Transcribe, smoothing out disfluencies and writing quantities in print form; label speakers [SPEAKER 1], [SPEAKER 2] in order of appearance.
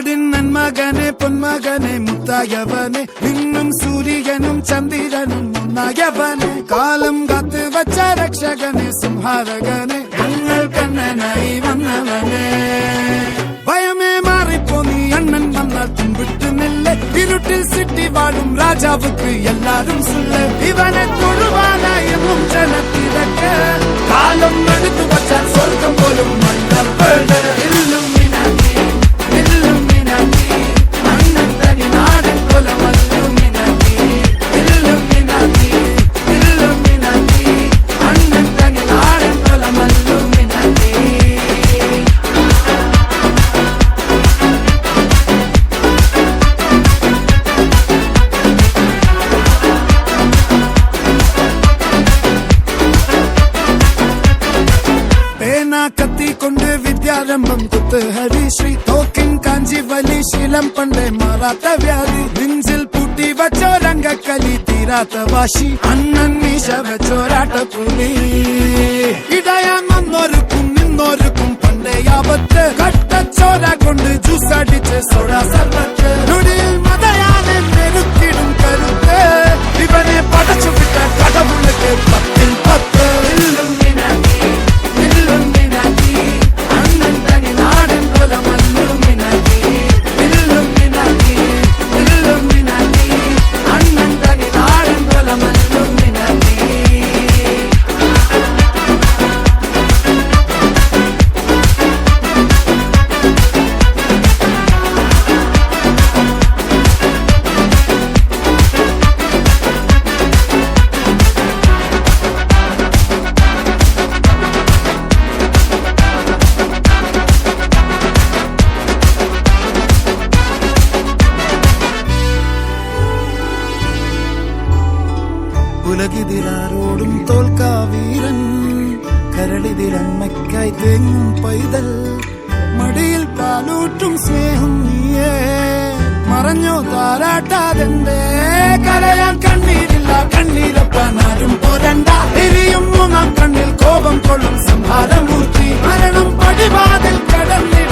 [SPEAKER 1] നാടിൻ നന്മകനെ പൊന്മകനെ മുത്തായവനെ നിന്നും സൂര്യനും ചന്ദ്രനും ഒന്നായവനെ കാലം കാത്ത് വച്ച രക്ഷകനെ സംഹാരകനെ ഞങ്ങൾ കണ്ണനായി വന്നവനെ ഭയമേ മാറിപ്പോ നീ അണ്ണൻ വന്നാൽ തുമ്പിട്ട് നെല്ല് ഇരുട്ടിൽ സിറ്റി വാഴും രാജാവുക്ക് എല്ലാരും സുല്ല് ഇവനെ തൊഴുവാനായും ജനത്തിരക്ക് കാലം എടുത്തു വച്ചാൽ സ്വർഗം പോലും മണ്ണപ്പേട് കത്തിക്കൊണ്ട് വിദ്യാരംഭം കുത്ത് ഹരിശ്രീ തോക്കിൻ കാഞ്ചി വലി ശീലം പണ്ടേ മാറാത്ത വ്യാധി നെഞ്ചിൽ പൂട്ടി വച്ചോരംഗക്കലി തീരാത്ത വാശി അണ്ണൻ മീശ വെച്ചോരാട്ടപ്പുലി ഇടയാൻ വന്നോർക്കും നിന്നോർക്കും പണ്ടേ ആപത്ത് കട്ടച്ചോര കൊണ്ട് ജ്യൂസ് അടിച്ച് സോഡ സർവത്ത് നൊടിയിൽ മതയാനെ മെരുക്കിടും കരുത്ത് ഇവനെ പടച്ചു വിട്ട കടവുള്ളക്ക് 10-10 ഉലകിതിരാരോടും തോൽക്കാവീരൻ കരളിതിരമ്മയ്ക്കായി തേങ്ങും പൈതൽ മടിയിൽ പാലൂട്ടും സ്നേഹം നീയേ മറഞ്ഞോ താരാട്ടാതെന്റെ കരയാൻ കണ്ണീരില്ല കണ്ണീരപ്പാൻ ആരും പോരണ്ട എരിയും മൂന്നാം കണ്ണിൽ കോപം കൊള്ളും സംഹാരമൂർത്തി മരണം പടിവാതിൽ കടന്നിട